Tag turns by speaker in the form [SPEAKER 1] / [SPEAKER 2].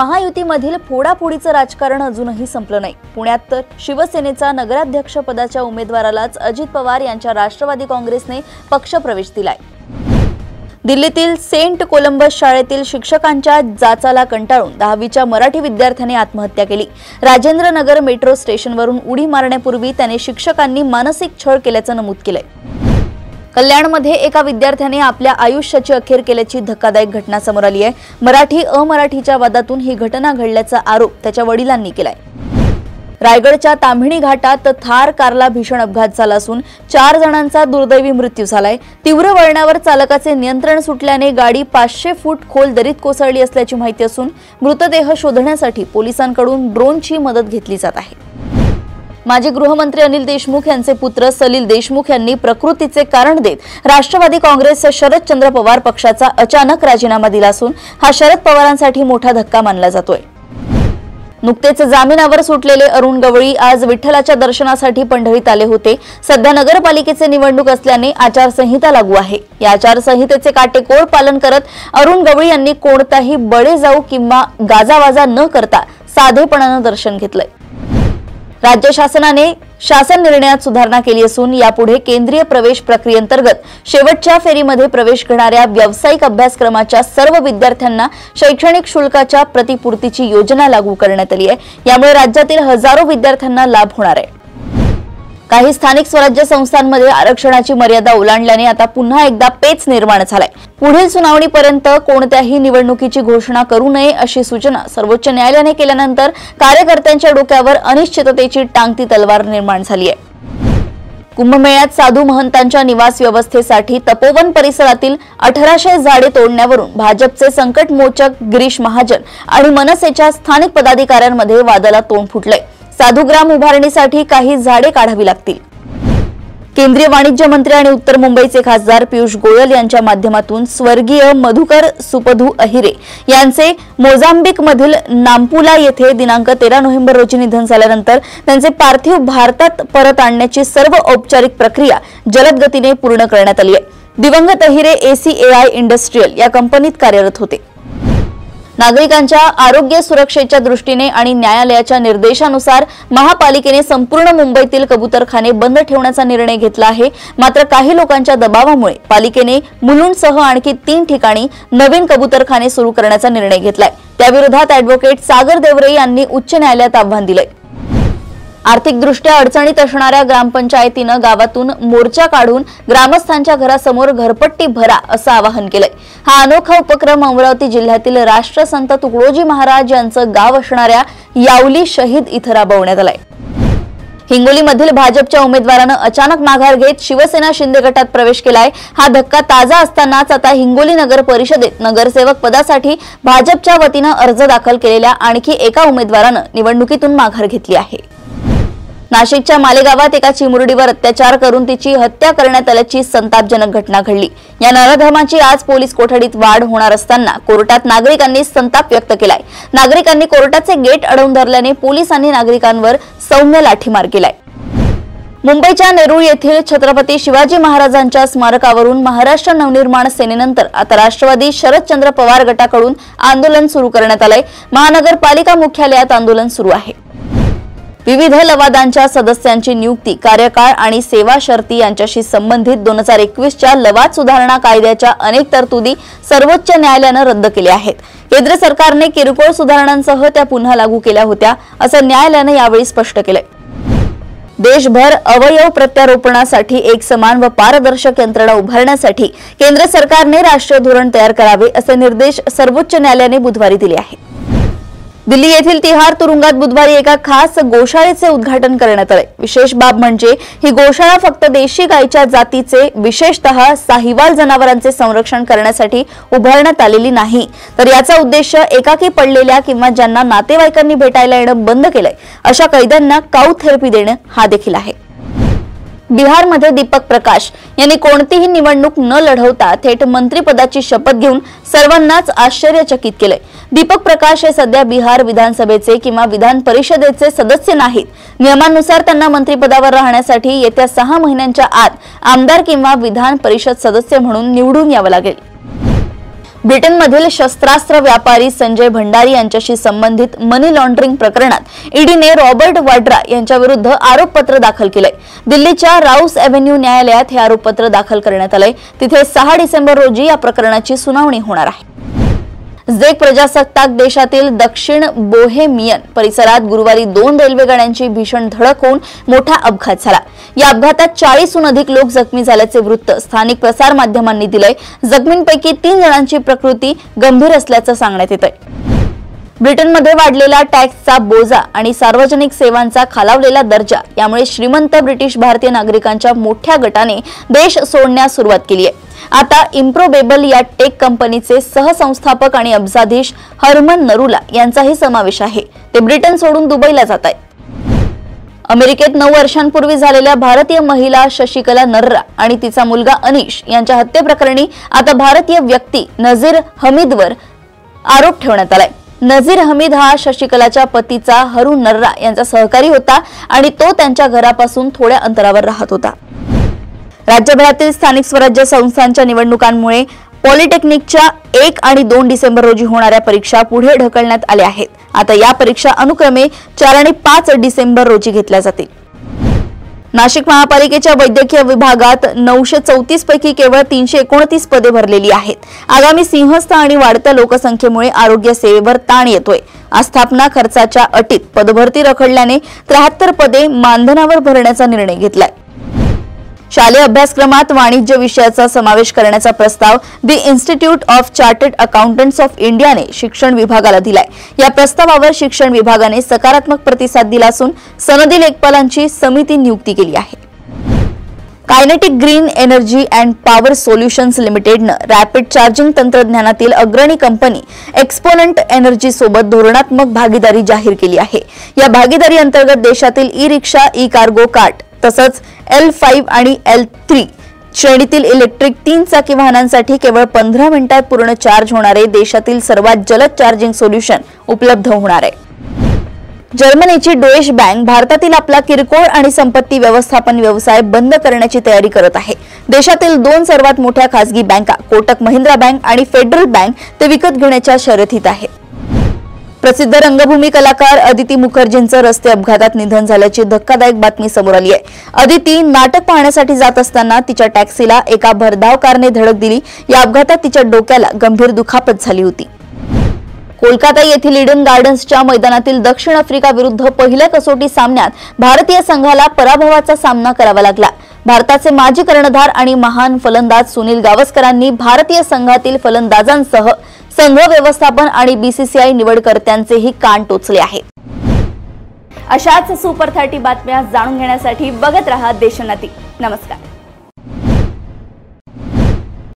[SPEAKER 1] महायुतीमधील फोडाफोडीचं राजकारण अजूनही संपलं नाही। पुण्यात तर शिवसेनेचा नगराध्यक्षपदाच्या उमेदवारालाच अजित पवार यांच्या राष्ट्रवादी काँग्रेसने पक्षप्रवेश दिलाय। दिल्लीतील सेंट कोलंबस शाळेतील शिक्षकांच्या जाचाला कंटाळून 10वीच्या मराठी विद्यार्थ्याने आत्महत्या केली। राजेंद्र नगर मेट्रो स्टेशनवरून उडी मारण्यापूर्वी त्याने शिक्षकांनी मानसिक छळ केल्याचं नमूद केलंय। कल्याणमध्ये एका विद्यार्थ्याने आपल्या आयुष्याची अखेर केल्याची धक्कादायक घटना समोर आली आहे। मराठी अमराठीच्या वादातून ही घटना घडल्याचा आरोप त्याच्या वडिलांनी केलाय। रायगडच्या ताम्हिणी घाटात थार कारला भीषण अपघात झाला असून 4 जणांचा दुर्दैवी मृत्यू झालाय। तीव्र वळणावर चालकाचे नियंत्रण सुटल्याने गाडी 500 फूट खोल दरीत कोसळली असल्याची माहिती असून मृतदेह शोधण्यासाठी पोलिसांकडून ड्रोनची मदत घेतली जात आहे। माजी गृहमंत्री अनिल देशमुख यांचे पुत्र सलील देशमुख यांनी प्रकृतीचे कारण देत राष्ट्रवादी काँग्रेस शरदचंद्र पवार पक्षाचा अचानक राजीनामा दिला असून हा शरद पवारांसाठी मोठा धक्का मानला जातोय। नुकतेच जामिनावर सुटलेले अरुण गवळी आज विठ्ठलाच्या दर्शनासाठी पंढरीत आले होते। सध्या नगरपालिकेचे निवडणूक असल्याने आचारसंहिता लागू आहे। या आचारसंहितेचे काटेकोर पालन करत अरुण गवळी यांनी कोणताही बळेजाऊ किंवा गाजावाजा न करता साधेपणाने दर्शन घेतलंय। राज्य शासनाने शासन निर्णयात सुधारणा केली असून यापुढे केंद्रीय प्रवेश प्रक्रियेअंतर्गत शेवटच्या फेरीमध्ये प्रवेश घेणाऱ्या व्यावसायिक अभ्यासक्रमाच्या सर्व विद्यार्थ्यांना शैक्षणिक शुल्काच्या प्रतिपूर्तीची योजना लागू करण्यात आली आहे। यामुळे राज्यातील हजारो विद्यार्थ्यांना लाभ होणार आहे। काही स्थानिक स्वराज्य संस्थांमध्ये आरक्षणाची मर्यादा ओलांडल्याने आता पुन्हा एकदा पेच निर्माण झालाय। पुढील सुनावणीपर्यंत कोणत्याही निवडणुकीची घोषणा करू नये अशी सूचना सर्वोच्च न्यायालयाने केल्यानंतर कार्यकर्त्यांच्या डोक्यावर अनिश्चिततेची टांगती तलवार निर्माण झाली आहे। कुंभमेळ्यात साधू महंतांच्या निवास व्यवस्थेसाठी तपोवन परिसरातील 1800 झाडे तोडण्यावरून भाजपचे संकटमोचक गिरीश महाजन आणि मनसेच्या स्थानिक पदाधिकाऱ्यांमध्ये वादाला तोंड फुटलंय। साधुग्राम उभारणीसाठी काही झाडे काढावी लागतील। केंद्रीय वाणिज्य मंत्री आणि उत्तर मुंबईचे खासदार पियुष गोयल यांच्या माध्यमातून स्वर्गीय मधुकर सुपधू अहिरे यांचे मोझांबिकमधील नाम्पुला येथे दिनांक 13 नोव्हेंबर रोजी निधन झाल्यानंतर त्यांचे पार्थिव भारतात परत आणण्याची सर्व औपचारिक प्रक्रिया जलद गतीने पूर्ण करण्यात आली आहे। दिवंगत अहिरे ACAI इंडस्ट्रियल या कंपनीत कार्यरत होते। नागरिकांच्या आरोग्य सुरक्षेच्या दृष्टीने आणि न्यायालयाच्या निर्देशानुसार महापालिकेने संपूर्ण मुंबईतील कबूतरखाने बंद ठेवण्याचा निर्णय घेतला आहे। मात्र काही लोकांच्या दबावामुळे पालिकेने मुलुंडसह आणखी 3 ठिकाणी नवीन कबूतरखाने सुरू करण्याचा निर्णय घेतलाय। त्याविरोधात ॲडव्होकेट सागर देवरे यांनी उच्च न्यायालयात आव्हान दिलंय। आर्थिकदृष्ट्या अडचणीत असणाऱ्या ग्रामपंचायतीनं गावातून मोर्चा काढून ग्रामस्थांच्या घरासमोर घरपट्टी भरा असं आवाहन केलंय। हा अनोखा उपक्रम अमरावती जिल्ह्यातील राष्ट्रसंत तुकडोजी महाराज यांचं गाव असणाऱ्या यावली शहीद इथं राबवण्यात आलाय। हिंगोलीमधील भाजपच्या उमेदवारानं अचानक माघार घेत शिवसेना शिंदे गटात प्रवेश केलाय। हा धक्का ताजा असतानाच आता हिंगोली नगर परिषदेत नगरसेवक पदासाठी भाजपच्या वतीनं अर्ज दाखल केलेल्या आणखी एका उमेदवारानं निवडणुकीतून माघार घेतली आहे। नाशिकच्या मालेगावात एका चिमुरडीवर अत्याचार करून तिची हत्या करण्यात आल्याची संतापजनक घटना घडली। या नराधमाची आज पोलीस कोठडीत वाढ होणार असताना कोर्टात नागरिकांनी संताप व्यक्त केलाय। नागरिकांनी कोर्टाचे गेट अडवून धरल्याने पोलिसांनी नागरिकांवर सौम्य लाठीमार केलाय। मुंबईच्या नेरूळ येथील छत्रपती शिवाजी महाराजांच्या स्मारकावरून महाराष्ट्र नवनिर्माण सेनेनंतर आता राष्ट्रवादी शरदचंद्र पवार गटाकडून आंदोलन सुरू करण्यात आलंय। महानगरपालिका मुख्यालयात आंदोलन सुरू आहे। विविध लवादांच्या सदस्यांची नियुक्ती, कार्यकाळ आणि सेवा शर्ती यांच्याशी संबंधित 2021च्या लवाद सुधारणा कायद्याच्या अनेक तरतुदी सर्वोच्च न्यायालयाने रद्द केल्या आहेत। केंद्र सरकारने किरकोळ सुधारणांसह त्या पुन्हा लागू केल्या होत्या असं न्यायालयाने यावेळी स्पष्ट केलंय। देशभर अवयव प्रत्यारोपणासाठी एक समान व पारदर्शक यंत्रणा उभारण्यासाठी केंद्र सरकारने राष्ट्रीय धोरण तयार करावे असे निर्देश सर्वोच्च न्यायालयाने बुधवारी दिले आहेत। दिल्ली येथील तिहार तुरुंगात बुधवारी एका खास गोशाळेचे उद्घाटन करण्यात आले। विशेष बाब म्हणजे ही गोशाळा फक्त देशी गायीच्या जातीचे विशेषतः साहिवाल जनावरांचे संरक्षण करण्यासाठी उभारण्यात आलेली नाही, तर याचा उद्देश एकाकी पडलेल्या किंवा ज्यांना नातेवाईकांनी भेटायला येणं बंद केलंय अशा कैद्यांना काऊ थेरपी देणं हा देखील आहे। बिहारमध्ये दीपक प्रकाश यांनी कोणतीही निवडणूक न लढवता थेट मंत्रिपदाची शपथ घेऊन सर्वांनाच आश्चर्यचकित केले। दीपक प्रकाश हे सध्या बिहार विधानसभेचे किंवा विधान परिषदेचे सदस्य नाहीत। नियमानुसार त्यांना मंत्रिपदावर राहण्यासाठी येत्या 6 महिन्यांच्या आत आमदार किंवा विधान परिषद सदस्य म्हणून निवडून यावं लागेल। ब्रिटनमधील शस्त्रास्त्र व्यापारी संजय भंडारी यांच्याशी संबंधित मनी लॉन्ड्रिंग प्रकरणात ईडीने रॉबर्ट वाड्रा यांच्या विरुद्ध आरोपपत्र दाखल केलंय। दिल्लीच्या राऊस एव्हेन्यू न्यायालयात हे आरोपपत्र दाखल करण्यात आलंय। तिथे 6 डिसेंबर रोजी या प्रकरणाची सुनावणी होणार आहे। झेक प्रजासत्ताक देशातील दक्षिण बोहेमियन परिसरात गुरुवारी 2 रेल्वे गाड्यांची भीषण धडक होऊन मोठा अपघात झाला। या अपघातात 40हून अधिक लोक जखमी झाल्याचे वृत्त स्थानिक प्रसार माध्यमांनी दिलंय। जखमींपैकी 3 जणांची प्रकृती गंभीर असल्याचं सांगण्यात येतंय। ब्रिटनमध्ये वाढलेला टॅक्सचा बोजा आणि सार्वजनिक सेवांचा खालावलेला दर्जा यामुळे श्रीमंत ब्रिटिश भारतीय नागरिकांच्या मोठ्या गटाने देश सोडण्यास सुरुवात केली आहे। आता इम्प्रोबेबल या टेक कंपनीचे सहसंस्थापक आणि अब्जाधीश हरमन नरूला यांचाही समावेश आहे। ते ब्रिटन सोडून दुबईला जात आहेत। अमेरिकेत 9 वर्षांपूर्वी झालेल्या भारतीय महिला शशिकला नर्रा आणि तिचा मुलगा अनिश यांच्या हत्येप्रकरणी आता भारतीय व्यक्ती नजीर हमीदवर आरोप ठेवण्यात आलाय। नजीर हमीद हा शशिकलाच्या पतीचा हरून नर्रा यांचा सहकारी होता आणि तो त्यांच्या घरापासून थोड्या अंतरावर राहत होता। राज्यभरातील स्थानिक स्वराज्य संस्थांच्या निवडणुकांमुळे पॉलिटेक्निकच्या 1 आणि 2 डिसेंबर रोजी होणाऱ्या परीक्षा पुढे ढकलण्यात आल्या आहेत। आता या परीक्षा अनुक्रमे 4 आणि 5 डिसेंबर रोजी घेतल्या जातील। नाशिक महापालिकेच्या वैद्यकीय विभागात 934 पैकी केवळ 329 पदे भरलेली आहेत। आगामी सिंहस्थ आणि वाढत्या लोकसंख्येमुळे आरोग्य सेवेवर ताण येतोय। आस्थापना खर्चाच्या अटीत पदभरती रखडल्याने 73 पदे मानधनावर भरण्याचा निर्णय घेतलाय। शालेय अभ्यासक्रमात वाणिज्य विषयाचा समावेश करण्याचा प्रस्ताव the institute of chartered accountants of इंडियाने शिक्षण विभागाला दिलाय। या प्रस्तावावर शिक्षण विभागाने सकारात्मक प्रतिसाद दिला असून सनदी लेखपालांची समिती नियुक्ती केली आहे। Kinetic Green Energy and Power Solutions लिमिटेडनं रॅपिड चार्जिंग तंत्रज्ञानातील अग्रणी कंपनी एक्सपोनंट एनर्जी सोबत धोरणात्मक भागीदारी जाहीर केली आहे। या भागीदारी अंतर्गत देशातील ई-रिक्षा, ई-कार्गो कार्ट तसंच L5 आणि L3 श्रेणीतील इलेक्ट्रिक 3 चाकी वाहनांसाठी केवळ 15 मिनिटात पूर्ण चार्ज होणारे देशातील सर्वात जलद चार्जिंग सोल्युशन उपलब्ध होणार आहे। जर्मनीची डोइश बँक भारतातील आपला किरकोळ आणि संपत्ती व्यवस्थापन व्यवसाय बंद करण्याची तयारी करत आहे। देशातील 2 सर्वात मोठ्या खासगी बँका कोटक महिंद्रा बँक आणि फेडरल बँक ते विकत घेण्याच्या शर्यतीत आहेत। प्रसिद्ध रंगभूमी कलाकार अदिती मुखर्जींचं रस्ते अपघातात निधन झाल्याची धक्कादायक बातमी समोर आली आहे। अदिती नाटक पाहण्यासाठी जात असताना तिच्या टॅक्सीला एका भरधाव कारने धडक दिली। या अपघातात तिच्या डोक्याला गंभीर दुखापत झाली होती। कोलकाता येथील ईडन गार्डन्सच्या मैदानातील दक्षिण आफ्रिका विरुद्ध पहिल्या कसोटी सामन्यात भारतीय संघाला पराभवाचा सामना करावा लागला। भारताचे माजी कर्णधार आणि महान फलंदाज सुनील गावस्करांनी भारतीय संघातील फलंदाजांसह संघ व्यवस्थापन आणि बीसीसीआय निवडकर्त्यांचेही कान टोचले आहेत। अशाच सुपर 30 बातम्या जाणून घेण्यासाठी बघत रहा देशोन्नती। नमस्कार।